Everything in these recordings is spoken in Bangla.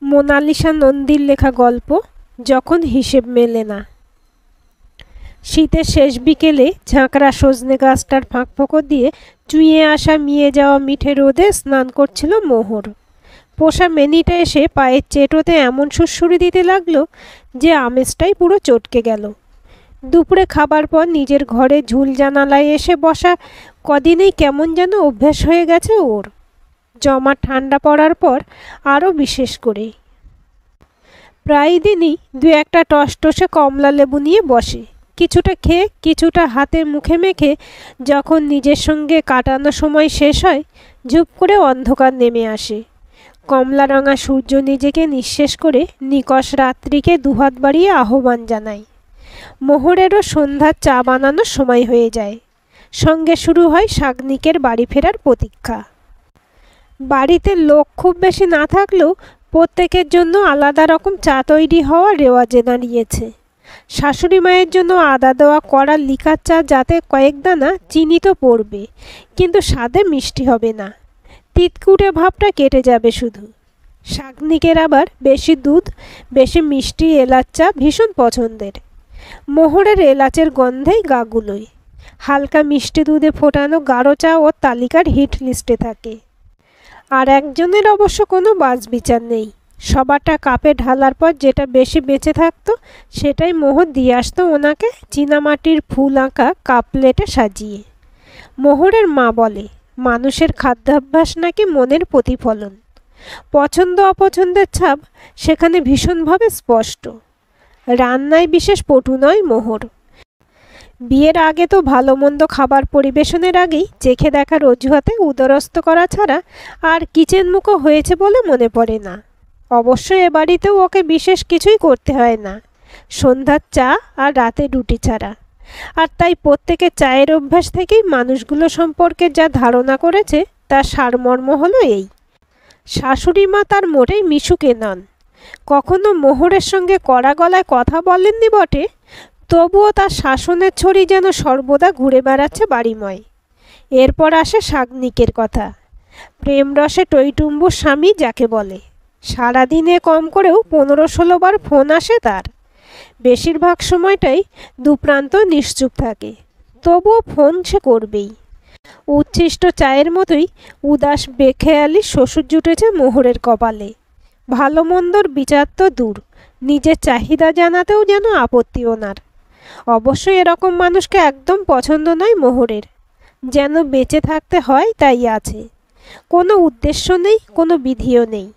মোনালিসা নন্দীর লেখা গল্প যখন হিসেব মেলে না। শীতের শেষ বিকেলে ঝাঁকড়া সজনে গাছটার ফাঁকফোকর দিয়ে চুইয়ে আসা মিয়ে যাওয়া মিঠে রোদে স্নান করছিল মোহর। পোষা মেনিটা এসে পায়ের চেটোতে এমন সুড়সুড়ি দিতে লাগলো যে আমেজটাই পুরো চটকে গেল। দুপুরে খাবার পর নিজের ঘরে ঝুল জানালায় এসে বসা কদিনেই কেমন যেন অভ্যাস হয়ে গেছে ওর। জমা ঠান্ডা পড়ার পর আরও বিশেষ করে। প্রায় দিনই দু একটা টসটসে কমলা লেবু নিয়ে বসে, কিছুটা খেয়ে কিছুটা হাতে মুখে মেখে যখন নিজের সঙ্গে কাটানো সময় শেষ হয় ঝুপ করে অন্ধকার নেমে আসে। কমলা রঙা সূর্য নিজেকে নিঃশেষ করে নিকষ রাত্রিকে দুহাত বাড়িয়ে আহ্বান জানায়। মোহরেরও সন্ধ্যার চা বানানোর সময় হয়ে যায়। সঙ্গে শুরু হয় শাগনিকের বাড়ি ফেরার প্রতীক্ষা। বাড়িতে লোক খুব বেশি না থাকলেও প্রত্যেকের জন্য আলাদা রকম চা তৈরি হওয়া রেওয়াজে দাঁড়িয়েছে। শাশুড়ি মায়ের জন্য আদা দেওয়া কড়া লিকার চা, যাতে কয়েক দানা চিনি তো পড়বে কিন্তু স্বাদে মিষ্টি হবে না, তিতকুটে ভাবটা কেটে যাবে শুধু। শাগনিকের আবার বেশি দুধ বেশি মিষ্টি এলাচ চা ভীষণ পছন্দের। মোহরের এলাচের গন্ধেই গা গুলোয়। হালকা মিষ্টি দুধে ফোটানো গাঢ় চা ওর তালিকার হিট লিস্টে থাকে। আর একজনের অবশ্য কোনো বাছবিচার নেই। সবারটা কাপে ঢালার পর যেটা বেশি বেঁচে থাকতো সেটাই মোহর দিয়ে আসতো ওনাকে চীনামাটির ফুল আঁকা কাপ প্লেটে সাজিয়ে। মোহরের মা বলে, মানুষের খাদ্যাভ্যাস নাকি মনের প্রতিফলন। পছন্দ অপছন্দের ছাপ সেখানে ভীষণভাবে স্পষ্ট। রান্নায় বিশেষ পটু নয় মোহর। বিয়ের আগে তো ভালো মন্দ খাবার পরিবেশনের আগেই চেখে দেখার অজুহাতে উদরস্থ করা ছাড়া আর কিচেন মুখো হয়েছে বলে মনে পড়ে না। অবশ্য এ বাড়িতেও ওকে বিশেষ কিছুই করতে হয় না, সন্ধ্যার চা আর রাতে রুটি ছাড়া। আর তাই প্রত্যেকের চায়ের অভ্যাস থেকেই মানুষগুলো সম্পর্কে যা ধারণা করেছে তার সারমর্ম হলো এই। শাশুড়ি মা তার মোটেই মিশুকে নন। কখনো মোহরের সঙ্গে কড়া গলায় কথা বলেননি বটে, তবুও তার শাসনের ছড়ি যেন সর্বদা ঘুরে বেড়াচ্ছে বাড়িময়। এরপর আসে শাগনিকের কথা, প্রেমরসে টইটুম্বুর স্বামী যাকে বলে। সারাদিনে কম করেও 15-16 বার ফোন আসে তার। বেশিরভাগ সময়টাই দুপ্রান্ত নিশ্চুপ থাকে, তবুও ফোন সে করবেই। উচ্ছিষ্ট চায়ের মতোই উদাস বেখেয়ালি শ্বশুর জুটেছে মোহরের কপালে। ভালো মন্দর বিচার তো দূর, নিজের চাহিদা জানাতেও যেন আপত্তি ওনার। অবশ্য এরকম মানুষকে একদম পছন্দ নয় মোহরের। যেন বেঁচে থাকতে হয় তাই আছে, কোনো উদ্দেশ্য নেই, কোনো বিধিও নেই।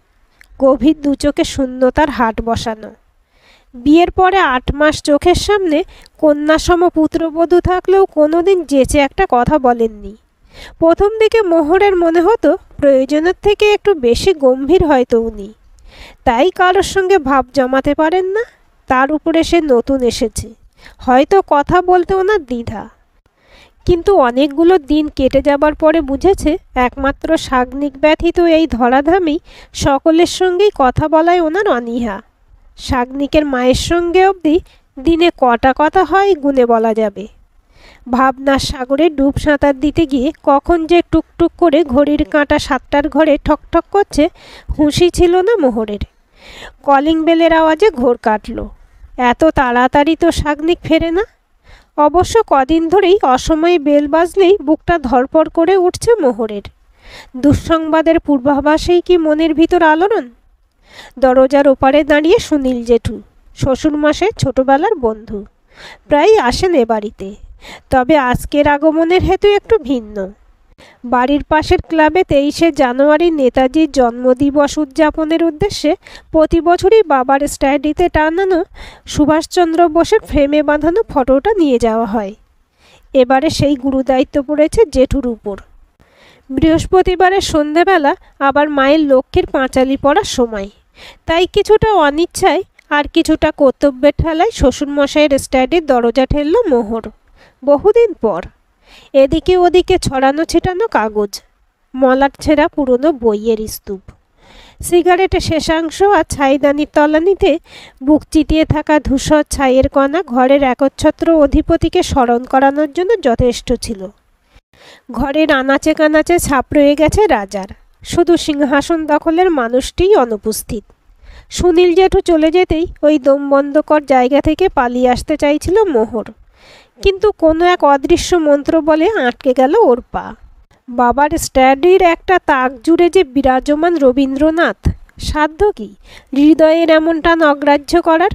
গভীর দুচোখে শূন্যতার হাট বসানো। বিয়ের পরে 8 মাস চোখের সামনে কন্যাসম পুত্রবধূ থাকলেও কোনোদিন যেচে একটা কথা বলেননি। প্রথম দিকে মোহরের মনে হতো প্রয়োজনের থেকে একটু বেশি গম্ভীর হয়তো উনি, তাই কারোর সঙ্গে ভাব জমাতে পারেন না। তার উপরে সে নতুন এসেছে, হয়তো কথা বলতে ওনার দ্বিধা। কিন্তু অনেকগুলো দিন কেটে যাবার পরে বুঝেছে একমাত্র শাগনিক ব্যথিত এই ধরাধামেই সকলের সঙ্গেই কথা বলায় ওনার অনীহা। শাগনিকের মায়ের সঙ্গে অবধি দিনে কটা কথা হয় গুণে বলা যাবে। ভাবনার সাগরে ডুব সাঁতার দিতে গিয়ে কখন যে টুকটুক করে ঘড়ির কাঁটা 7টার ঘরে ঠকঠক করছে হুঁশি ছিল না মোহরের। কলিং বেলের আওয়াজে ঘোর কাটল। এত তাড়াতাড়ি তো শাগনিক ফেরে না। অবশ্য কদিন ধরেই অসময়ে বেল বাজলেই বুকটা ধরপড় করে উঠছে মোহরের। দুঃসংবাদের পূর্বাভাসেই কি মনের ভিতর আলোড়ন? দরজার ওপারে দাঁড়িয়ে সুনীল জেঠু, শ্বশুরমশাইয়ের ছোটবেলার বন্ধু, প্রায় আসেন এ বাড়িতে। তবে আজকের আগমনের হেতু একটু ভিন্ন। বাড়ির পাশের ক্লাবে 23শে জানুয়ারি নেতাজির জন্মদিবস উদযাপনের উদ্দেশ্যে প্রতি বছরই বাবার স্টাডিতে টানানো সুভাষচন্দ্র বোসের ফ্রেমে বাঁধানো ফটোটা নিয়ে যাওয়া হয়। এবারে সেই গুরুদায়িত্ব পড়েছে জেঠুর উপর। বৃহস্পতিবারের সন্ধেবেলা আবার মায়ের লক্ষ্মীর পাঁচালি পড়ার সময়, তাই কিছুটা অনিচ্ছায় আর কিছুটা কর্তব্যের ঠেলায় শ্বশুরমশাইয়ের স্টাডির দরজা ঠেলল মোহর। বহুদিন পর। এদিকে ওদিকে ছড়ানো ছিটানো কাগজ, মলাট ছেঁড়া পুরনো বইয়ের স্তূপ, সিগারেটের শেষাংশ আর ছাইদানির তলানিতে বুক চিতিয়ে থাকা ধূসর ছাইয়ের কণা ঘরের একচ্ছত্র অধিপতিকে স্মরণ করানোর জন্য যথেষ্ট ছিল। ঘরের আনাচে কানাচে ছাপ রয়ে গেছে রাজার, শুধু সিংহাসন দখলের মানুষটিই অনুপস্থিত। সুনীল জেঠু চলে যেতেই ওই দমবন্ধকর জায়গা থেকে পালিয়ে আসতে চাইছিল মোহর, কিন্তু কোনো এক অদৃশ্য মন্ত্র বলে আটকে গেল ওর পা। বাবার স্ট্যাডির একটা তাক জুড়ে যে বিরাজমান রবীন্দ্রনাথ, সাধ্য কি হৃদয়ের এমন টান অগ্রাহ্য করার?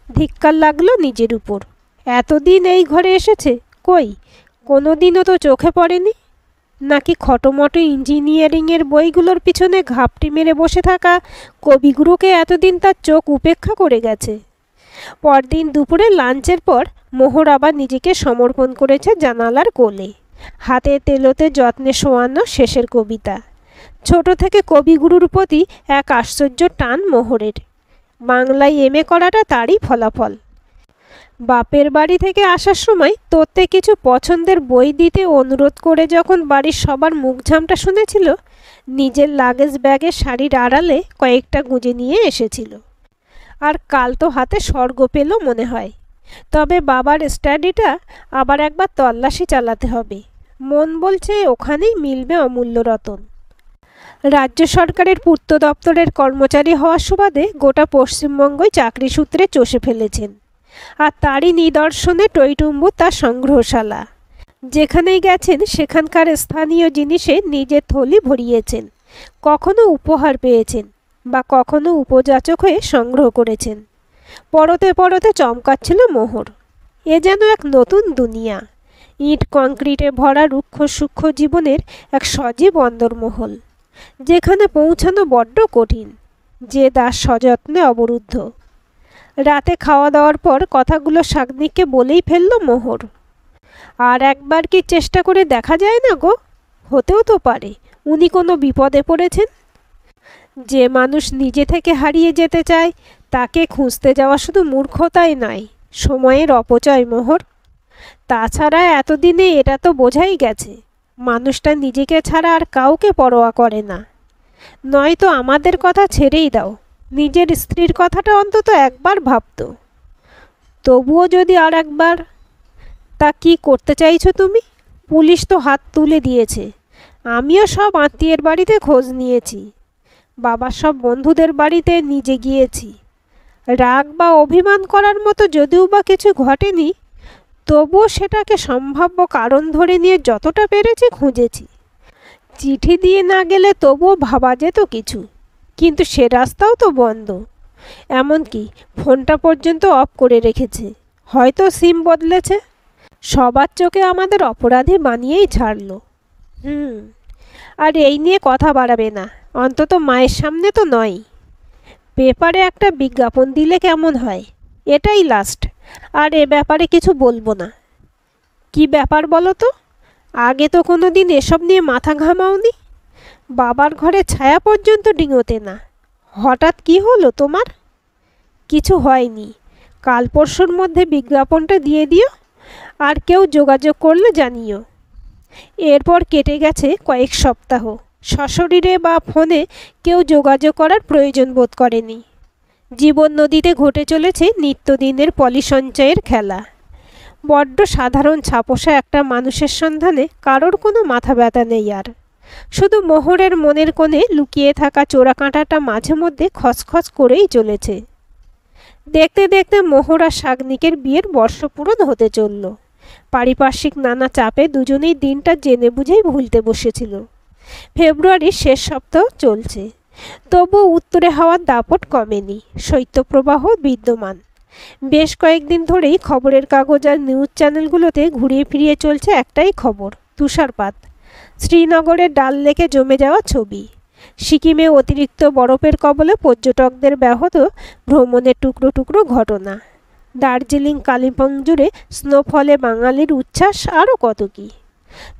ধিক্কার লাগলো নিজের উপর। এতদিন এই ঘরে এসেছে, কই কোনো দিনও তো চোখে পড়েনি। নাকি খটোমটো ইঞ্জিনিয়ারিংয়ের বইগুলোর পিছনে ঘাপটি মেরে বসে থাকা কবিগুরুকে এতদিন তার চোখ উপেক্ষা করে গেছে। পরদিন দুপুরে লাঞ্চের পর মোহর আবার নিজেকে সমর্পণ করেছে জানালার কোলে, হাতে তেলোতে যত্নে শোয়ানো শেষের কবিতা। ছোট থেকে কবিগুরুর প্রতি এক আশ্চর্য টান মোহরের। বাংলায় এমএ করাটা তারই ফলাফল। বাপের বাড়ি থেকে আসার সময় তোতে কিছু পছন্দের বই দিতে অনুরোধ করে যখন বাড়ির সবার মুখঝামটা শুনেছিল, নিজের লাগেজ ব্যাগে শাড়ির আড়ালে কয়েকটা গুঁজে নিয়ে এসেছিল। আর কাল তো হাতে স্বর্গ পেল মনে হয়। তবে বাবার স্টাডিটা আবার একবার তল্লাশি চালাতে হবে। মন বলছে ওখানেই মিলবে অমূল্য রতন। রাজ্য সরকারের পূর্ত দপ্তরের কর্মচারী হওয়ার সুবাদে গোটা পশ্চিমবঙ্গই চাকরি সূত্রে চষে ফেলেছেন। আর তারই নিদর্শনে টইটুম্বু তার সংগ্রহশালা। যেখানেই গেছেন সেখানকার স্থানীয় জিনিসে নিজের থলি ভরিয়েছেন। কখনো উপহার পেয়েছেন বা কখনো উপযাচক হয়ে সংগ্রহ করেছেন। পরতে পরতে চমকাচ্ছিল মোহর। এ যেন এক নতুন দুনিয়া, ইট কংক্রিটে ভরা রুক্ষ সূক্ষ্ম জীবনের এক সজীব অন্দরমহল, যেখানে পৌঁছানো বড্ড কঠিন, যে দ্বার সযত্নে অবরুদ্ধ। রাতে খাওয়া দাওয়ার পর কথাগুলো শাগনিককে বলেই ফেলল মোহর। আর একবার কি চেষ্টা করে দেখা যায় না গো? হতেও তো পারে উনি কোনো বিপদে পড়েছেন। যে মানুষ নিজে থেকে হারিয়ে যেতে চায় তাকে খুঁজতে যাওয়া শুধু মূর্খতাই নয়, সময়ের অপচয় মোহর। তাছাড়া এতদিনে এটা তো বোঝাই গেছে, মানুষটা নিজেকে ছাড়া আর কাউকে পরোয়া করে না। নয়তো আমাদের কথা ছেড়েই দাও, নিজের স্ত্রীর কথাটা অন্তত একবার ভাবত। তবুও যদি আর একবার। তা কি করতে চাইছো তুমি? পুলিশ তো হাত তুলে দিয়েছে। আমিও সব আত্মীয়ের বাড়িতে খোঁজ নিয়েছি, বাবার সব বন্ধুদের বাড়িতে নিজে গিয়েছি। রাগ বা অভিমান করার মতো যদিও বা কিছু ঘটেনি, তবুও সেটাকে সম্ভাব্য কারণ ধরে নিয়ে যতটা পেরেছি খুঁজেছি। চিঠি দিয়ে না গেলে তবুও ভাবা যেত কিছু, কিন্তু সে রাস্তাও তো বন্ধ। এমনকি ফোনটা পর্যন্ত অফ করে রেখেছে, হয়তো সিম বদলেছে। সবার চোখে আমাদের অপরাধী বানিয়েই ছাড়ল। আর এই নিয়ে কথা বাড়াবে না, অন্তত মায়ের সামনে তো নয়। পেপারে একটা বিজ্ঞাপন দিলে কেমন হয়, এটাই লাস্ট। আর এ ব্যাপারে কিছু বলবো না। কি ব্যাপার বলো তো? আগে তো কোনো দিন এসব নিয়ে মাথা ঘামাওনি। বাবার ঘরে ছায়া পর্যন্ত ডিঙোতে না। হঠাৎ কি হলো তোমার? কিছু হয়নি। কাল পরশুর মধ্যে বিজ্ঞাপনটা দিয়ে দিও, আর কেউ যোগাযোগ করলে জানিও। এরপর কেটে গেছে কয়েক সপ্তাহ। সশরীরে বা ফোনে কেউ যোগাযোগ করার প্রয়োজন বোধ করেনি। জীবন নদীতে ঘটে চলেছে নিত্যদিনের পলিসঞ্চয়ের খেলা। বড্ড সাধারণ ছাপোষা একটা মানুষের সন্ধানে কারোর কোনো মাথা ব্যথা নেই আর। শুধু মোহরের মনের কোণে লুকিয়ে থাকা চোরা কাঁটাটা মাঝে মধ্যে খসখস করেই চলেছে। দেখতে দেখতে মোহর আর শাগনিকের বিয়ের বর্ষপূরণ হতে চলল। পারিপার্শ্বিক নানা চাপে দুজনেই দিনটা জেনে বুঝেই ভুলতে বসেছিল। ফেব্রুয়ারির শেষ সপ্তাহ চলছে, তবু উত্তরে হাওয়ার দাপট কমেনি, শৈত্যপ্রবাহ বিদ্যমান। বেশ কয়েকদিন ধরেই খবরের কাগজ আর নিউজ চ্যানেলগুলোতে ঘুরিয়ে ফিরিয়ে চলছে একটাই খবর, তুষারপাত। শ্রীনগরের ডাল লেকে জমে যাওয়া ছবি। সিকিমে অতিরিক্ত বরফের কবলে পর্যটকদের ব্যাহত ভ্রমণের টুকরো টুকরো ঘটনা। দার্জিলিং কালিম্পং জুড়ে স্নোফলে বাঙালির উচ্ছ্বাস, আরও কত কি।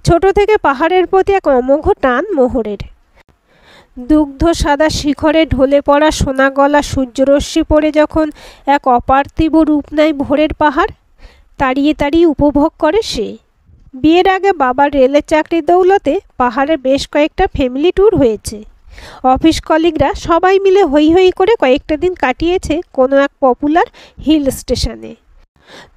ছোট থেকে পাহাড়ের প্রতি এক অমোঘ টান মোহরের। দুগ্ধ সাদা শিখরে ঢলে পড়া সোনা গলা সূর্যরশ্মি পড়ে যখন এক অপার্থিব রূপ নেয় ভোরের পাহাড়, তাড়িয়ে তাড়িয়ে উপভোগ করে সে। বিয়ের আগে বাবার রেলের চাকরির দৌলতে পাহাড়ে বেশ কয়েকটা ফ্যামিলি ট্যুর হয়েছে। অফিস কলিগরা সবাই মিলে হৈ হৈ করে কয়েকটা দিন কাটিয়েছে কোনো এক পপুলার হিল স্টেশনে।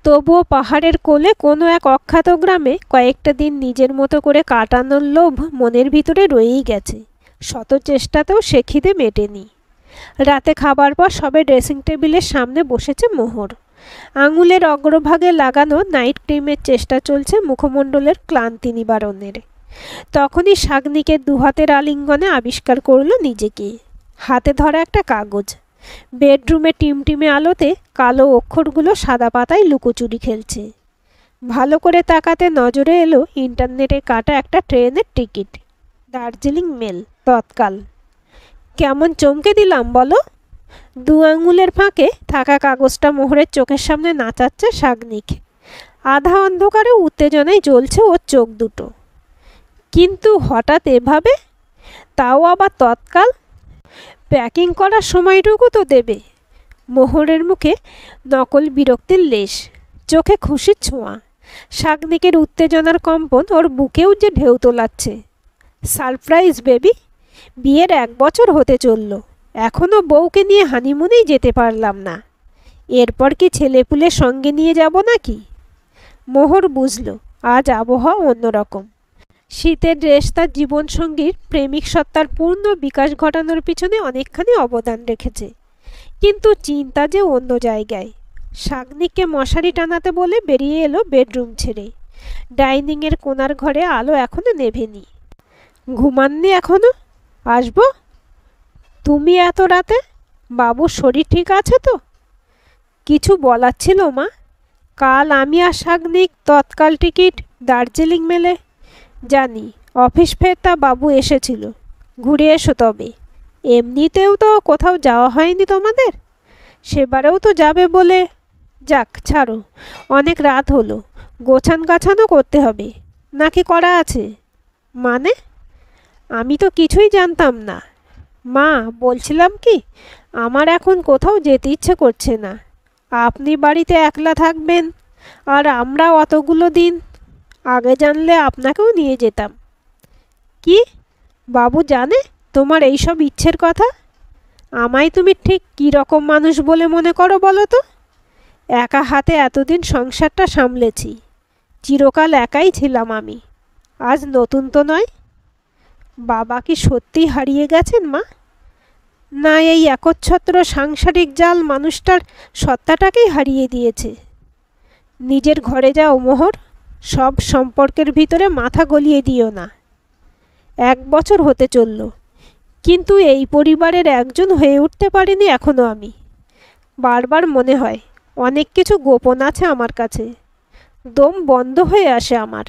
তবুও পাহাড়ের কোলে কোনো এক অখ্যাত গ্রামে কয়েকটা দিন নিজের মতো করে কাটানোর লোভ মনের ভিতরে রয়েই গেছে। শত চেষ্টাতেও সে খিদে মেটেনি। রাতে খাবার পর সবে ড্রেসিং টেবিলের সামনে বসেছে মোহর। আঙুলের অগ্রভাগে লাগানো নাইট ক্রিমের চেষ্টা চলছে মুখমণ্ডলের ক্লান্তি নিবারণের। তখনই শাগনিকের দুহাতের আলিঙ্গনে আবিষ্কার করল নিজেকে। হাতে ধরা একটা কাগজ। বেডরুমে টিমটিমে আলোতে কালো অক্ষরগুলো সাদা পাতায় লুকোচুরি খেলছে। ভালো করে তাকাতে নজরে এলো ইন্টারনেটে কাটা একটা ট্রেনের টিকিট। দার্জিলিং মেল, তৎকাল। কেমন চমকে দিলাম বলো? দু আঙুলের ফাঁকে থাকা কাগজটা মোহরের চোখের সামনে নাচাচ্ছে শাগনিক। আধা অন্ধকারে উত্তেজনায় জ্বলছে ওর চোখ দুটো। কিন্তু হঠাৎ এভাবে, তাও আবার তৎকাল। প্যাকিং করার সময়টুকু তো দেবে। মোহরের মুখে নকল বিরক্তির লেশ, চোখে খুশির ছোঁয়া। শাগনিকের উত্তেজনার কম্পন ওর বুকেও যে ঢেউ তোলাচ্ছে। সারপ্রাইজ বেবি, বিয়ের 1 বছর হতে চলল, এখনও বউকে নিয়ে হানিমুনেই যেতে পারলাম না। এরপর কি ছেলেপুলে সঙ্গে নিয়ে যাব নাকি? মোহর বুঝল আজ আবহাওয়া অন্যরকম। শীতের ড্রেস তার জীবনসঙ্গীর প্রেমিক সত্তার পূর্ণ বিকাশ ঘটানোর পিছনে অনেকখানি অবদান রেখেছে। কিন্তু চিন্তা যে অন্য জায়গায়। শাগনিককে মশারি টানাতে বলে বেরিয়ে এলো বেডরুম ছেড়ে। ডাইনিংয়ের কোণার ঘরে আলো এখনো নেভেনি। ঘুমাননি এখনো? আসবো? তুমি এত রাতে? বাবুর শরীর ঠিক আছে তো? কিছু বলার ছিল মা? কাল আমি আর শাগনিক তৎকাল টিকিট দার্জিলিং মেলে। জানি, অফিস ফেরতা বাবু এসেছিল। ঘুরে এসো তবে। এমনিতেও তো কোথাও যাওয়া হয়নি তোমাদের। সেবারেও তো যাবে বলে। যাক ছাড়ো, অনেক রাত হলো। গোছান গাছানো করতে হবে। নাকি করা আছে? মানে? আমি তো কিছুই জানতাম না। মা, বলছিলাম কি, আমার এখন কোথাও যেতে ইচ্ছে করছে না। আপনি বাড়িতে একলা থাকবেন, আর আমরা অতগুলো দিন। আগে জানলে আপনাকেও নিয়ে যেতাম। কি? বাবু জানে তোমার এইসব ইচ্ছের কথা? আমায় তুমি ঠিক কী রকম মানুষ বলে মনে করো বলো তো? একা হাতে এতদিন সংসারটা সামলেছি। চিরকাল একাই ছিলাম আমি। আজ নতুন তো নয়। বাবা কি সত্যি হারিয়ে গেছেন মা? না এই একচ্ছত্র সাংসারিক জাল মানুষটার সত্তাটাকেই হারিয়ে দিয়েছে? নিজের ঘরে যাও মোহর। সব সম্পর্কের ভিতরে মাথা গলিয়ে দিও না। 1 বছর হতে চলল, কিন্তু এই পরিবারের একজন হয়ে উঠতে পারিনি এখনো আমি। বারবার মনে হয় অনেক কিছু গোপন আছে আমার কাছে। দম বন্ধ হয়ে আসে আমার।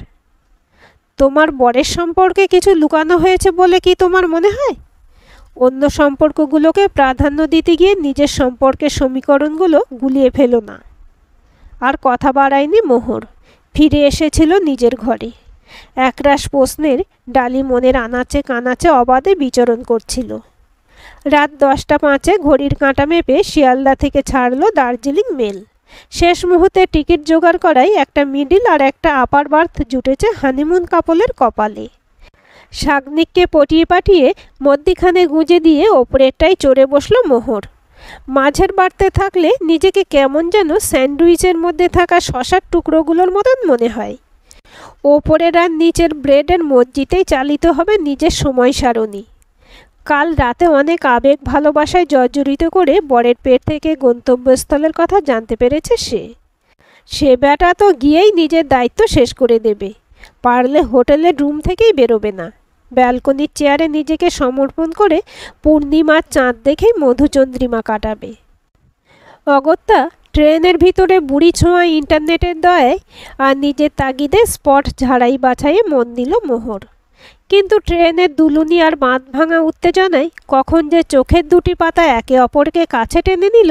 তোমার বরের সম্পর্কে কিছু লুকানো হয়েছে বলে কি তোমার মনে হয়? অন্য সম্পর্কগুলোকে প্রাধান্য দিতে গিয়ে নিজের সম্পর্কের সমীকরণগুলো গুলিয়ে ফেলো না। আর কথা বাড়ায়নি মোহর। ফিরে এসেছিল নিজের ঘরে। একরাশ প্রশ্নের ডালি মনের আনাচে কানাচে অবাধে বিচরণ করছিল। রাত 10টা 5 ঘড়ির কাঁটা মেপে শিয়ালদা থেকে ছাড়লো দার্জিলিং মেল। শেষ মুহূর্তে টিকিট জোগাড় করাই একটা মিডিল আর একটা আপার বার্থ জুটেছে হানিমুন কাপলের কপালে। শাগনিককে পটিয়ে পাঠিয়ে মধ্যিখানে গুঁজে দিয়ে ওপরেরটাই চড়ে বসল মোহর। মাঝের বার্থে থাকলে নিজেকে কেমন যেন স্যান্ডউইচের মধ্যে থাকা শশার টুকরোগুলোর মতন মনে হয়। ওপরের আর নিচের ব্রেডের মসজিদেই চালিত হবে নিজের সময় সারণী। কাল রাতে অনেক আবেগ ভালোবাসায় জর্জরিত করে বরের পেট থেকে গন্তব্যস্থলের কথা জানতে পেরেছে সে বেটা তো গিয়েই নিজের দায়িত্ব শেষ করে দেবে। পারলে হোটেলের রুম থেকেই বেরোবে না। ব্যালকনির চেয়ারে নিজেকে সমর্পণ করে পূর্ণিমার চাঁদ দেখেই মধুচন্দ্রিমা কাটাবে। অগত্যা ট্রেনের ভিতরে বুড়ি ছোঁয়া ইন্টারনেটের দয়ায় আর নিজের তাগিদে স্পট ঝাড়াই বাছাইয়ে মন দিল মোহর। কিন্তু ট্রেনের দুলুনি আর বাঁধ ভাঙা উত্তেজনায় কখন যে চোখের দুটি পাতা একে অপরকে কাছে টেনে নিল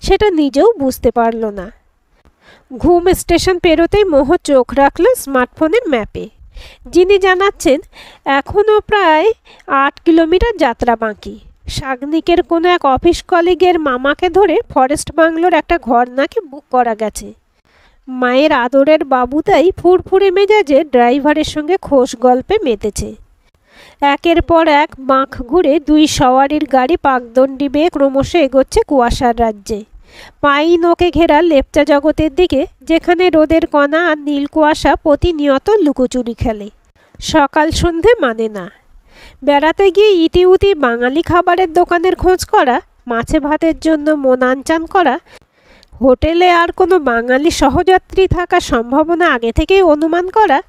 সেটা নিজেও বুঝতে পারল না। ঘুম স্টেশন পেরোতেই মোহর চোখ রাখল স্মার্টফোনের ম্যাপে। যিনি জানাচ্ছেন এখনও প্রায় 8 কিলোমিটার যাত্রা বাকি। শাগনিকের কোনো এক অফিস কলিগের মামাকে ধরে ফরেস্ট বাংলোর একটা ঘর নাকি বুক করা গেছে। মায়ের আদরের বাবুতাই ফুরফুরে মেজাজে ড্রাইভারের সঙ্গে খোশ গল্পে মেতেছে। একের পর এক বাঁক ঘুরে 2 সওয়ারির গাড়ি পাকদণ্ডি বেয়ে ক্রমশ এগোচ্ছে কুয়াশার রাজ্যে। পাইন ওকে ঘেরা লেপচা জগতের দিকে, যেখানে রোদের কণা আর নীল কুয়াশা প্রতিনিয়ত লুকোচুরি খেলে। সকাল সন্ধে মানে না। বেড়াতে গিয়ে ইতিউতি বাঙালি খাবারের দোকানের খোঁজ করা, মাছে ভাতের জন্য মন আনচান করা, হোটেলে আর কোনো বাঙালি সহযাত্রী থাকার সম্ভাবনা আগে থেকেই অনুমান করা,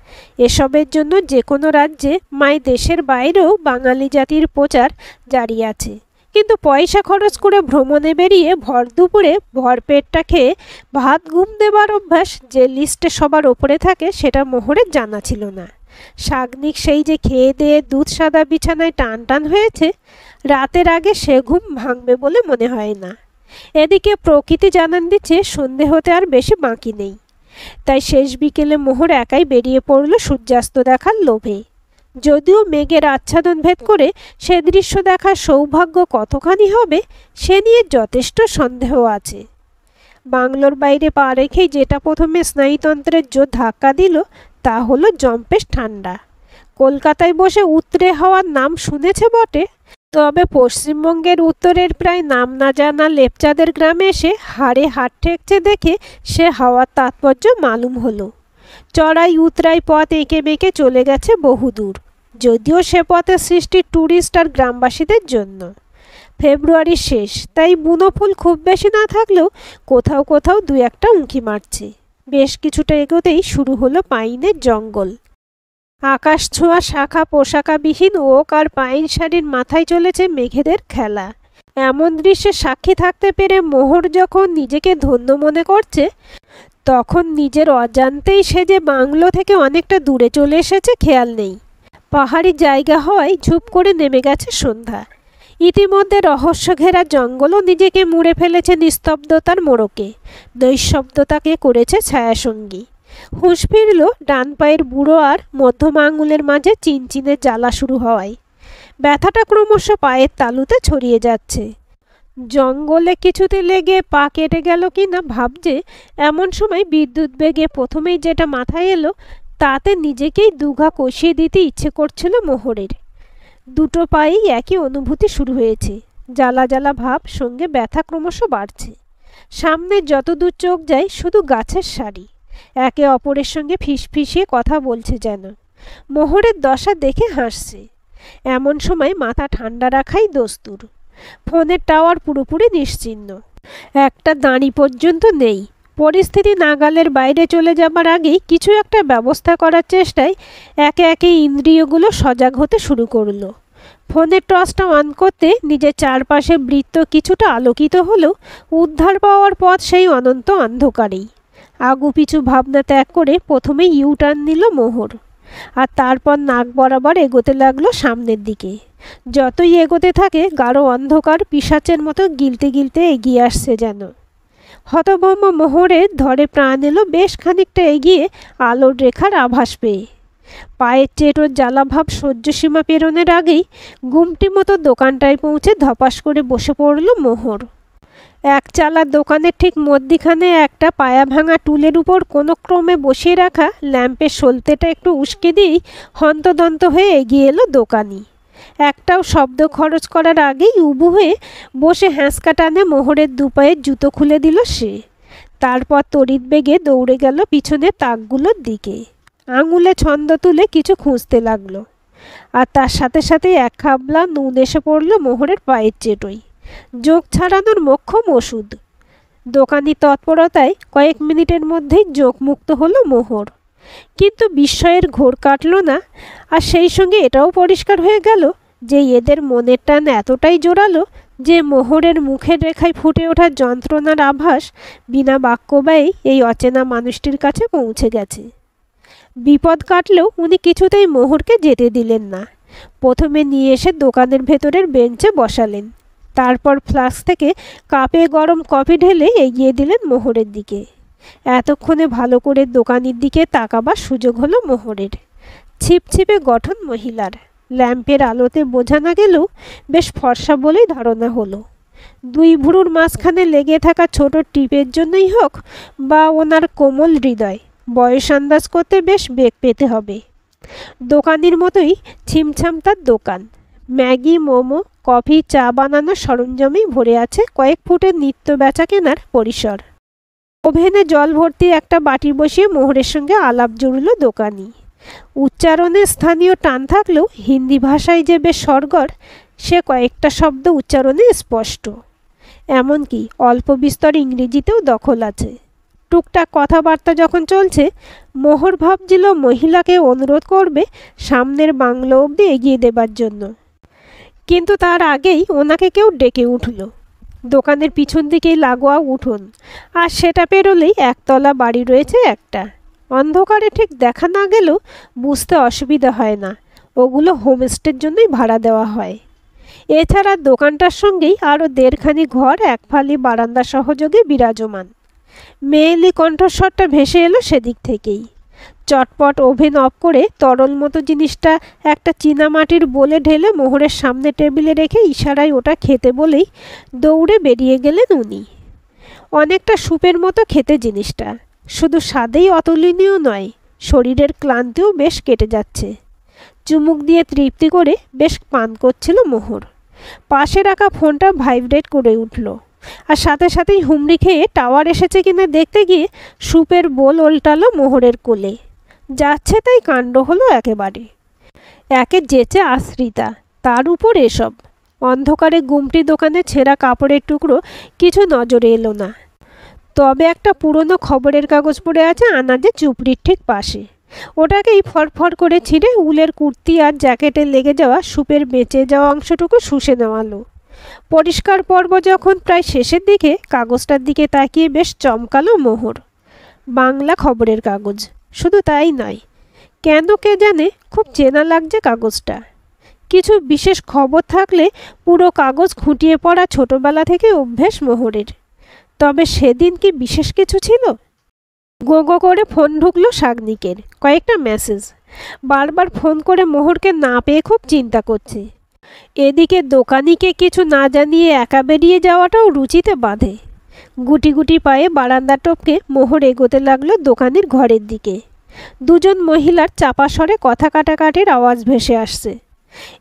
এসবের জন্য যে কোনো রাজ্যে মাই দেশের বাইরেও বাঙালি জাতির প্রচার জারি আছে। কিন্তু পয়সা খরচ করে ভ্রমণে বেরিয়ে ভর দুপুরে ভরপেটটা খেয়ে ভাত ঘুম দেবার অভ্যাস যে লিস্টে সবার ওপরে থাকে সেটা মোহরের জানা ছিল না। সাগ্নিক সেই যে খেয়ে দিয়ে দুধ সাদা বিছানায় টান টান হয়েছে, রাতের আগে সে ঘুম ভাঙবে বলে মনে হয় না। এদিকে প্রকৃতি জানান দিচ্ছে সন্ধে হতে আর বেশি বাকি নেই। তাই শেষ বিকেলে মোহর একাই বেরিয়ে পড়ল সূর্যাস্ত দেখার লোভে। যদিও মেঘের আচ্ছাদন ভেদ করে সে দৃশ্য দেখার সৌভাগ্য কতখানি হবে সে নিয়ে যথেষ্ট সন্দেহ আছে। বাংলোর বাইরে পা রেখেই যেটা প্রথমে স্নায়ুতন্ত্রের জোর ধাক্কা দিল তা হলো জম্পেশ ঠান্ডা। কলকাতায় বসে উতরে হওয়ার নাম শুনেছে বটে, তবে পশ্চিমবঙ্গের উত্তরের প্রায় নাম না জানা লেপচাঁদের গ্রামে এসে হাড়ে হাত ঠেকছে দেখে সে হাওয়ার তাৎপর্য মালুম হলো। চড়াই উতরাই পথ এঁকে বেঁকে চলে গেছে বহুদূর, যদিও সে পথের সৃষ্টি ট্যুরিস্ট আর গ্রামবাসীদের জন্য। ফেব্রুয়ারির শেষ, তাই বুনো ফুল খুব বেশি না থাকলেও কোথাও কোথাও দু একটা উঁকি মারছে। বেশ কিছুটা এগোতেই শুরু হলো পাইনের জঙ্গল। আকাশ ছোঁয়া শাখা পোশাকাবিহীন ওক আর পাইন শাড়ির মাথায় চলেছে মেঘেদের খেলা। এমন দৃশ্যে সাক্ষী থাকতে পেরে মোহর যখন নিজেকে ধন্য মনে করছে, তখন নিজের অজান্তেই সে যে বাংলো থেকে অনেকটা দূরে চলে এসেছে খেয়াল নেই। পাহাড়ি জায়গা হওয়ায় ঝুপ করে নেমে গেছে সন্ধ্যা। ইতিমধ্যে রহস্য ঘেরা জঙ্গলও নিজেকে মুড়ে ফেলেছে নিস্তব্ধতার মোড়কে, নৈঃশব্দতাকে করেছে ছায়াসঙ্গী। হুঁশ ফিরল ডান পায়ের বুড়ো আর মধ্যম আঙুলের মাঝে চিনচিনে জ্বালা শুরু হওয়ায়। ব্যথাটা ক্রমশ পায়ের তালুতে ছড়িয়ে যাচ্ছে। জঙ্গলে কিছুতে লেগে পা কেটে গেল কি না ভাবছে, এমন সময় বিদ্যুৎ বেগে প্রথমেই যেটা মাথায় এলো তাতে নিজেকেই দুঘা কষিয়ে দিতে ইচ্ছে করছিল মোহরের। দুটো পায়েই একই অনুভূতি শুরু হয়েছে, জ্বালা জ্বালা ভাব, সঙ্গে ব্যথা ক্রমশ বাড়ছে। সামনে যতদূর চোখ যায় শুধু গাছের সারি, একে অপরের সঙ্গে ফিসফিসিয়ে কথা বলছে যেন। মোহরের দশা দেখে হাসছে। এমন সময় মাথা ঠান্ডা রাখাই দস্তুর। ফোনের টাওয়ার পুরোপুরি নিশ্চিহ্ন, একটা দাঁড়ি পর্যন্ত নেই। পরিস্থিতি নাগালের বাইরে চলে যাবার আগেই কিছু একটা ব্যবস্থা করার চেষ্টায় একে একে ইন্দ্রিয়গুলো সজাগ হতে শুরু করলো। ফোনের টর্চটা অন করতে নিজের চারপাশে বৃত্ত কিছুটা আলোকিত হলেও উদ্ধার পাওয়ার পথ সেই অনন্ত অন্ধকারেই। আগুপিছু ভাবনা ত্যাগ করে প্রথমে ইউটার্ন নিল মোহর, আর তারপর নাক বরাবর এগোতে লাগলো সামনের দিকে। যতই এগোতে থাকে গাঢ় অন্ধকার পিশাচের মতো গিলতে গিলতে এগিয়ে আসছে যেন। হতভম্ব মোহরের ধরে প্রাণ এলো বেশ খানিকটা এগিয়ে আলোর রেখার আভাস পেয়ে। পায়ের চেটোর জ্বালাভাব সহ্যসীমা পেরোনোর আগেই গুমটি মতো দোকানটায় পৌঁছে ধপাস করে বসে পড়ল মোহর। এক চালা দোকানের ঠিক মধ্যিখানে একটা পায়া ভাঙা টুলের উপর কোনো ক্রমে বসিয়ে রাখা ল্যাম্পের সলতেটা একটু উস্কে দিয়েই হন্তদন্ত হয়ে এগিয়ে এলো দোকানি। একটাও শব্দ খরচ করার আগেই উবু হয়ে বসে হ্যাঁচকা টানে মোহরের দুপায়ের জুতো খুলে দিল সে। তারপর তড়িৎ বেগে দৌড়ে গেল পিছনের তাকগুলোর দিকে, আঙুলে ছন্দ তুলে কিছু খুঁজতে লাগলো। আর তার সাথে সাথে এক খাবলা নুন এসে পড়ল মোহরের পায়ের চেটোই, যোগ ছাড়ানোর মোক্ষম ওষুধ। দোকানি তৎপরতায় কয়েক মিনিটের মধ্যেই যোগমুক্ত হলো মোহর। কিন্তু বিস্ময়ের ঘোর কাটল না, আর সেই সঙ্গে এটাও পরিষ্কার হয়ে গেল যে এদের মনের টান এতটাই জোরালো যে মোহরের মুখের রেখায় ফুটে ওঠা যন্ত্রণার আভাস বিনা বাক্য ব্যয়েই এই অচেনা মানুষটির কাছে পৌঁছে গেছে। বিপদ কাটলেও উনি কিছুতেই মোহরকে যেতে দিলেন না। প্রথমে নিয়ে এসে দোকানের ভেতরের বেঞ্চে বসালেন, তারপর ফ্লাস্ক থেকে কাপে গরম কফি ঢেলে এগিয়ে দিলেন মোহরের দিকে। এতক্ষণে ভালো করে দোকানির দিকে তাকাবার সুযোগ হলো মোহরের। ছিপছিপে গঠন মহিলার, ল্যাম্পের আলোতে বোঝা না গেলেও বেশ ফর্সা বলেই ধারণা হলো। দুই ভুরুর মাঝখানে লেগে থাকা ছোট টিপের জন্যই হোক বা ওনার কোমল হৃদয়, বয়স আন্দাজ করতে বেশ বেগ পেতে হবে। দোকানির মতোই ছিমছাম তার দোকান। ম্যাগি, মোমো, কফি, চা বানানোর সরঞ্জামেই ভরে আছে কয়েক ফুটের নিত্য বেচা কেনার পরিসর। ওভেনে জল ভর্তি একটা বাটি বসিয়ে মোহরের সঙ্গে আলাপ জুড়ল দোকানি। উচ্চারণে স্থানীয় টান থাকলেও হিন্দি ভাষায় যে বেশ সরগর, সে কয়েকটা শব্দ উচ্চারণে স্পষ্ট। এমনকি অল্প বিস্তর ইংরেজিতেও দখল আছে। টুকটাক কথাবার্তা যখন চলছে, মোহর ভাবছিল মহিলাকে অনুরোধ করবে সামনের বাংলো অবধি এগিয়ে দেবার জন্য, কিন্তু তার আগেই ওনাকে কেউ ডেকে উঠল। দোকানের পিছন দিকেই লাগোয়া উঠোন, আর সেটা পেরোলেই একতলা বাড়ি রয়েছে একটা। অন্ধকারে ঠিক দেখা না গেলেও বুঝতে অসুবিধা হয় না, ওগুলো হোমস্টের জন্যই ভাড়া দেওয়া হয়। এছাড়া দোকানটার সঙ্গেই আরও 1.5খানি ঘর, এক ফালি বারান্দা সহযোগে বিরাজমান। মেয়েলি কণ্ঠস্বরটা ভেসে এলো সেদিক থেকেই। চটপট ওভেন অফ করে তরল মতো জিনিসটা একটা চীনামাটির বোলে ঢেলে মোহরের সামনে টেবিলে রেখে ইশারায় ওটা খেতে বলেই দৌড়ে বেরিয়ে গেলেন উনি। অনেকটা স্যুপের মতো খেতে জিনিসটা, শুধু স্বাদেই অতুলনীয় নয়, শরীরের ক্লান্তিও বেশ কেটে যাচ্ছে। চুমুক দিয়ে তৃপ্তি করে বেশ পান করছিল মোহর। পাশে রাখা ফোনটা ভাইব্রেট করে উঠল, আর সাথে সাথেই হুমড়ি খেয়ে টাওয়ার এসেছে কিনা দেখতে গিয়ে স্যুপের বোল ওল্টালো মোহরের কোলে। যাচ্ছে তাই কাণ্ড হলো একেবারে। একে যেচে আশ্রিতা, তার উপর এসব। অন্ধকারে গুমটি দোকানে ছেঁড়া কাপড়ের টুকরো কিছু নজরে এলো না, তবে একটা পুরনো খবরের কাগজ পড়ে আছে আনাজে চুপড়ির ঠিক পাশে। ওটাকেই ফরফর করে ছিঁড়ে উলের কুর্তি আর জ্যাকেটে লেগে যাওয়া স্যুপের বেঁচে যাওয়া অংশটুকু শুষে নেওয়ালো। পরিষ্কার পর্ব যখন প্রায় শেষের দিকে, কাগজটার দিকে তাকিয়ে বেশ চমকালো মোহর। বাংলা খবরের কাগজ, শুধু তাই নয়, কেন কে জানে খুব চেনা লাগছে কাগজটা। কিছু বিশেষ খবর থাকলে পুরো কাগজ খুঁটিয়ে পড়া ছোটবেলা থেকে অভ্যেস মোহরের। তবে সেদিন কি বিশেষ কিছু ছিল? গো গো করে ফোন ঢুকলো শাগনিকের, কয়েকটা মেসেজ। বারবার ফোন করে মোহরকে না পেয়ে খুব চিন্তা করছে। এদিকে দোকানিকে কিছু না জানিয়ে একা বেরিয়ে যাওয়াটাও রুচিতে বাঁধে। গুটি গুটি পায়ে বারান্দা টপকে মোহর এগোতে লাগলো দোকানির ঘরের দিকে। দুজন মহিলার চাপা স্বরে কথা কাটাকাটির আওয়াজ ভেসে আসছে।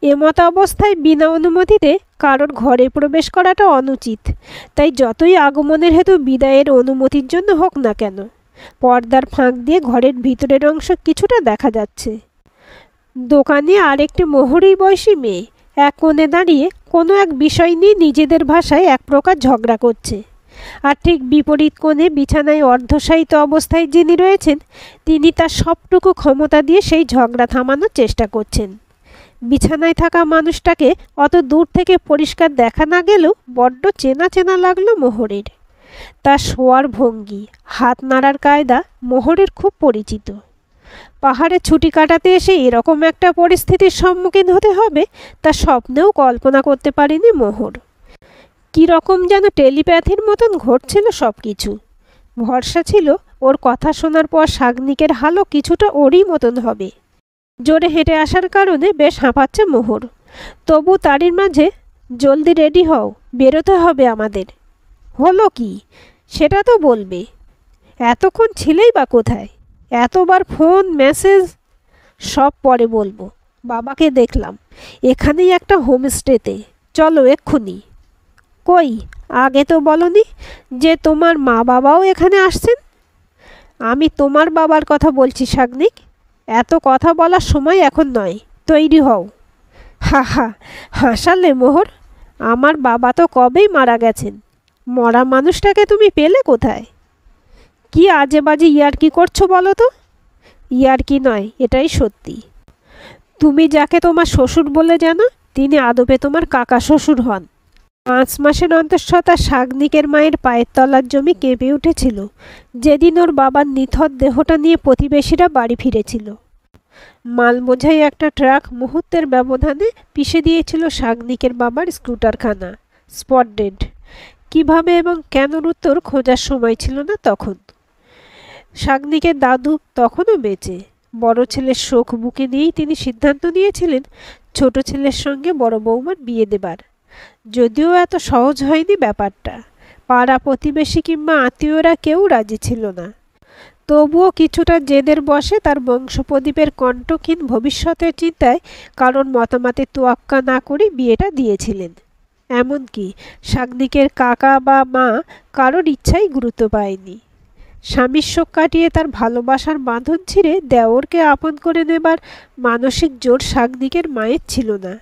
এমত অবস্থায় বিনা অনুমতিতে কারোর ঘরে প্রবেশ করাটা অনুচিত, তাই যতই আগমনের হেতু বিদায়ের অনুমতির জন্য হোক না কেন, পর্দার ফাঁক দিয়ে ঘরের ভিতরের অংশ কিছুটা দেখা যাচ্ছে। দোকানে আরেকটি মোহরই বয়সী মেয়ে এক কোণে দাঁড়িয়ে কোনো এক বিষয় নিয়ে নিজেদের ভাষায় এক প্রকার ঝগড়া করছে, আর ঠিক বিপরীত কোণে বিছানায় অর্ধশায়িত অবস্থায় যিনি রয়েছেন, তিনি তার সবটুকু ক্ষমতা দিয়ে সেই ঝগড়া থামানোর চেষ্টা করছেন। বিছানায় থাকা মানুষটাকে অত দূর থেকে পরিষ্কার দেখা না গেলেও বড্ড চেনা চেনা লাগলো মোহরের। তার শোয়ার ভঙ্গি, হাত নাড়ার কায়দা মোহরের খুব পরিচিত। পাহাড়ে ছুটি কাটাতে এসে এরকম একটা পরিস্থিতির সম্মুখীন হতে হবে তা স্বপ্নেও কল্পনা করতে পারেনি মোহর। কীরকম যেন টেলিপ্যাথির মতন ঘটছিল সব কিছু। ভরসা ছিল ওর কথা শোনার পর শাগনিকের হালও কিছুটা ওরই মতন হবে। জোরে হেঁটে আসার কারণে বেশ হাঁপাচ্ছে মোহর, তবু তারই মাঝে জলদি রেডি হও, বেরোতে হবে আমাদের। হলো কি সেটা তো বলবে। এতক্ষণ ছিলেই বা কোথায়? এতবার ফোন মেসেজ সব পরে বলবো। বাবাকে দেখলাম এখানেই একটা হোমস্টেতে, চলো এক্ষুনি। কই, আগে তো বলনি যে তোমার মা বাবাও এখানে আসছেন? আমি তোমার বাবার কথা বলছি শাগনিক, এত কথা বলার সময় এখন নয়, তৈরি হও। হা হা, হাসালে মোহর। আমার বাবা তো কবেই মারা গেছেন, মরা মানুষটাকে তুমি পেলে কোথায়? কি আজে বাজে ইয়ার্কি করছো বলো তো? ইয়ার্কি নয়, এটাই সত্যি। তুমি যাকে তোমার শ্বশুর বলে জানো, তিনি আদপে তোমার কাকা শ্বশুর হন। 5 মাসের অন্তঃসত্ত্বা শাগনিকের মায়ের পায়ের তলার জমি কেঁপে উঠেছিল যেদিন ওর বাবার নিথর দেহটা নিয়ে প্রতিবেশীরা বাড়ি ফিরেছিল। মাল বোঝাই একটা ট্রাক মুহূর্তের ব্যবধানে পিষে দিয়েছিল শাগনিকের বাবার স্কুটারখানা। Spot dead. কীভাবে এবং কেনর উত্তর খোঁজার সময় ছিল না তখন। শাগনিকের দাদু তখনও বেঁচে। বড় ছেলের শোক বুকে নিয়েই তিনি সিদ্ধান্ত নিয়েছিলেন ছোট ছেলের সঙ্গে বড় বৌমার বিয়ে দেবার। যদিও এত সহজ হয়নি ব্যাপারটা, পাড়া প্রতিবেশী কিংবা আত্মীয়রা কেউ রাজি ছিল না। তবুও কিছুটা জেদের বশে তার বংশপ্রদীপের কণ্ঠহীন ভবিষ্যতের চিন্তায় কারোর মতামতে তোয়াক্কা না করে বিয়েটা দিয়েছিলেন। এমনকি শাগনিকের কাকা বা মা কারোর ইচ্ছাই গুরুত্ব পায়নি। স্বামীর শোক কাটিয়ে তার ভালোবাসার বাঁধন ছিঁড়ে দেওরকে আপন করে নেবার মানসিক জোর শাগনিকের মায়ের ছিল না।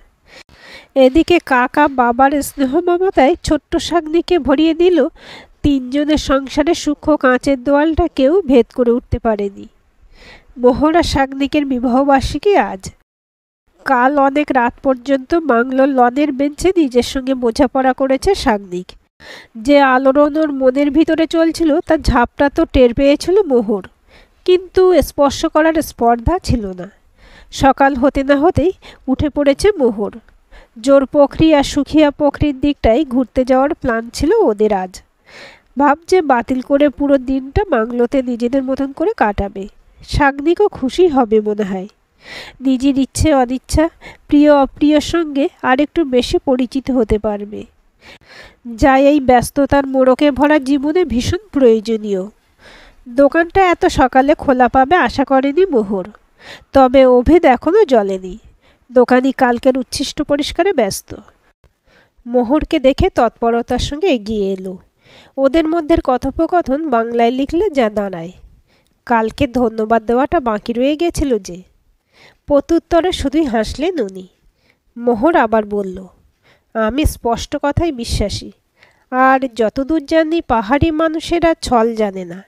এদিকে কাকা বাবার স্নেহ মমতায় ছোট্ট শাগনিকে ভরিয়ে দিল। তিনজনের সংসারে সূক্ষ্ম কাঁচের দেওয়ালটা কেউ ভেদ করে উঠতে পারেনি। মোহর আর শাগনিকের বিবাহবার্ষিকী আজ। কাল অনেক রাত পর্যন্ত বাংলোর লনের বেঞ্চে নিজের সঙ্গে বোঝাপড়া করেছে শাগনিক। যে আলোড়ন ওর মনের ভিতরে চলছিল তার ঝাপটা তো টের পেয়েছিল মোহর, কিন্তু স্পর্শ করার স্পর্ধা ছিল না। সকাল হতে না হতেই উঠে পড়েছে মোহর। জোর পোখরি আর সুখিয়া পোখরির দিকটাই ঘুরতে যাওয়ার প্ল্যান ছিল ওদের আজ। ভাবছে বাতিল করে পুরো দিনটা বাংলোতে নিজেদের মতন করে কাটাবে। শাগনিকও খুশি হবে মনে হয়। নিজের ইচ্ছে অনিচ্ছা, প্রিয় অপ্রিয়র সঙ্গে আরেকটু বেশি পরিচিত হতে পারবে, যা এই ব্যস্ততার মোড়কে ভরা জীবনে ভীষণ প্রয়োজনীয়। দোকানটা এত সকালে খোলা পাবে আশা করেনি মোহর, তবে ওভেন এখনও জ্বলেনি। দোকানি কালকের উচ্ছিষ্ট পরিষ্কারে ব্যস্ত। মোহরকে দেখে তৎপরতার সঙ্গে এগিয়ে এলো। ওদের মধ্যে কথোপকথন বাংলায় লিখলে যা দাঁড়ায়। কালকে ধন্যবাদ দেওয়াটা বাকি রয়ে গেছিল যে। প্রত্যুত্তরে শুধুই হাসলেন উনি। মোহর আবার বলল, আমি স্পষ্ট কথাই বিশ্বাসী, আর যতদূর জানি পাহাড়ি মানুষেরা ছল জানে না,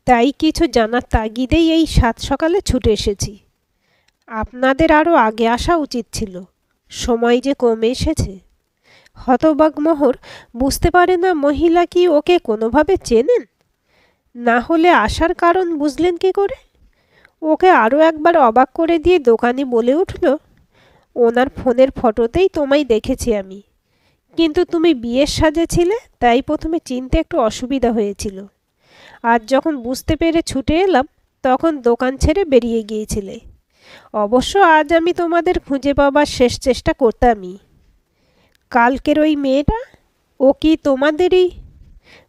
তাই কিছু জানার তাগিদেই এই সাত সকালে ছুটে এসেছি। আপনাদের আরও আগে আসা উচিত ছিল, সময় যে কমে এসেছে। হতবাক মোহর বুঝতে পারে না মহিলা কি ওকে কোনোভাবে চেনেন, না হলে আসার কারণ বুঝলেন কি করে। ওকে আরও একবার অবাক করে দিয়ে দোকানি বলে উঠল, ওনার ফোনের ফটোতেই তোমায় দেখেছি আমি, কিন্তু তুমি বিয়ের সাজে ছিলে, তাই প্রথমে চিনতে একটু অসুবিধা হয়েছিল। আজ যখন বুঝতে পেরে ছুটে এলাম তখন দোকান ছেড়ে বেরিয়ে গিয়েছিলে। অবশ্য আজ আমি তোমাদের খুঁজে পাবার শেষ চেষ্টা করতামই। কালকের ওই মেয়েটা, ও কি তোমাদেরই?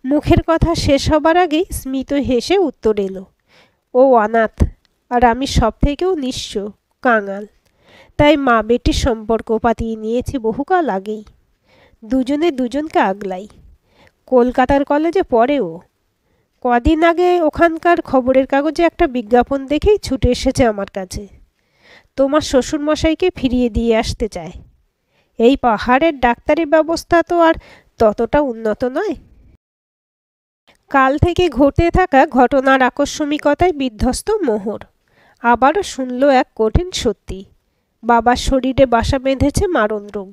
মুখের কথা শেষ হবার আগেই স্মিত হেসে উত্তর এলো, ও অনাথ, আর আমি সব থেকেও নিঃস্ব, কাঙাল। তাই মা বেটির সম্পর্ক পাতিয়ে নিয়েছি বহুকাল আগেই। দুজনে দুজনকে আগলাই। কলকাতার কলেজে পড়ে ও। কদিন আগে ওখানকার খবরের কাগজে একটা বিজ্ঞাপন দেখেই ছুটে এসেছে আমার কাছে। তোমার শ্বশুরমশাইকে ফিরিয়ে দিয়ে আসতে চায়। এই পাহাড়ের ডাক্তারি ব্যবস্থা তো আর ততটা উন্নত নয়। কাল থেকে ঘটতে থাকা ঘটনার আকস্মিকতায় বিধ্বস্ত মোহর। আবারও শুনল এক কঠিন সত্যি, বাবার শরীরে বাসা বেঁধেছে মারণ রোগ।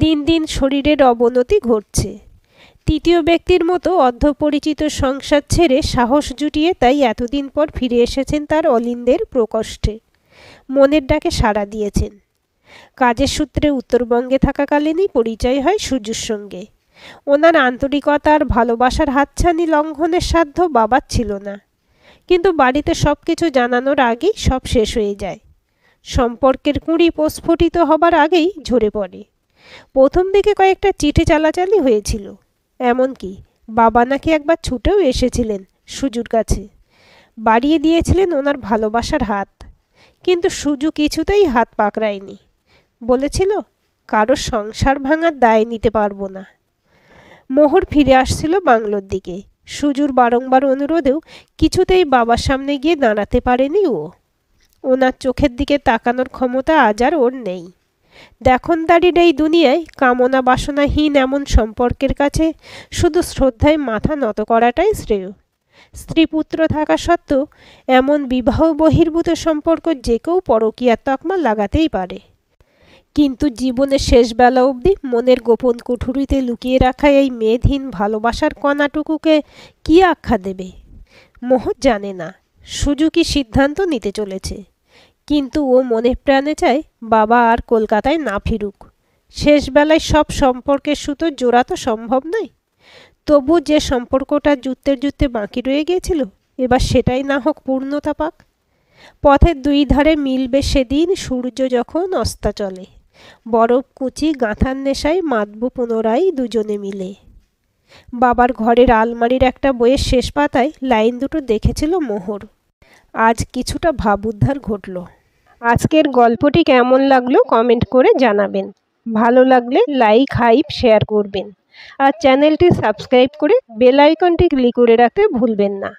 দিন দিন শরীরের অবনতি ঘটছে। তৃতীয় ব্যক্তির মতো অর্ধপরিচিত সংসার ছেড়ে সাহস জুটিয়ে তাই এতদিন পর ফিরে এসেছেন তার অলিন্দের প্রকোষ্ঠে। মনের ডাকে সাড়া দিয়েছেন। কাজের সূত্রে উত্তরবঙ্গে থাকাকালীনই পরিচয় হয় সুজুর সঙ্গে। ওনার আন্তরিকতা আর ভালোবাসার হাতছানি লঙ্ঘনের সাধ্য বাবার ছিল না, কিন্তু বাড়িতে সব কিছু জানানোর আগেই সব শেষ হয়ে যায়। সম্পর্কের কুঁড়ি প্রস্ফুটিত হবার আগেই ঝরে পড়ে। প্রথম দিকে কয়েকটা চিঠি চালাচালি হয়েছিল, এমনকি বাবা নাকি একবার ছুটেও এসেছিলেন সুজুর কাছে, বাড়িয়ে দিয়েছিলেন ওনার ভালোবাসার হাত। কিন্তু সুজু কিছুতেই হাত পাকড়ায়নি। বলেছিল, কারো সংসার ভাঙার দায় নিতে পারবো না। মোহর ফিরে আসছিল বাংলোর দিকে। সুজুর বারংবার অনুরোধেও কিছুতেই বাবার সামনে গিয়ে দাঁড়াতে পারেনি ও। ওনার চোখের দিকে তাকানোর ক্ষমতা আজ আর ওর নেই। দেখনদারির এই দুনিয়ায় কামনা বাসনাহীন এমন সম্পর্কের কাছে শুধু শ্রদ্ধায় মাথা নত করাটাই শ্রেয়। স্ত্রী পুত্র থাকা সত্ত্বেও এমন বিবাহ বহির্ভূত সম্পর্ক যে কেউ পরকীয়ার তকমা লাগাতেই পারে, কিন্তু জীবনের শেষ বেলা অবধি মনের গোপন কুঠুরিতে লুকিয়ে রাখা এই মেদহীন ভালোবাসার কণাটুকুকে কি আখ্যা দেবে। মোহর জানে না সুজু কি সিদ্ধান্ত নিতে চলেছে, কিন্তু ও মনে প্রাণে চায় বাবা আর কলকাতায় না ফিরুক। শেষ বেলায় সব সম্পর্কের সুতো জোড়া তো সম্ভব নয়। তবু যে সম্পর্কটা জুততে জুততে বাকি রয়ে গিয়েছিল, এবার সেটাই না হোক পূর্ণতা পাক। পথের দুই ধারে মিলবে সেদিন সূর্য যখন অস্তাচলে। বরফ কুচি গাঁথার নেশায় মাতব পুনরায় দুজনে মিলে। বাবার ঘরের আলমারির একটা বইয়ের শেষ পাতায় লাইন দুটো দেখেছিল মোহর। আজ কিছুটা ভাব উদ্ধার ঘটল। আজকের গল্পটি কেমন লাগলো কমেন্ট করে জানাবেন। ভালো লাগলে লাইক, হাইপ, শেয়ার করবেন, আর চ্যানেলটি সাবস্ক্রাইব করে বেল আইকনটি ক্লিক করে রাখতে ভুলবেন না।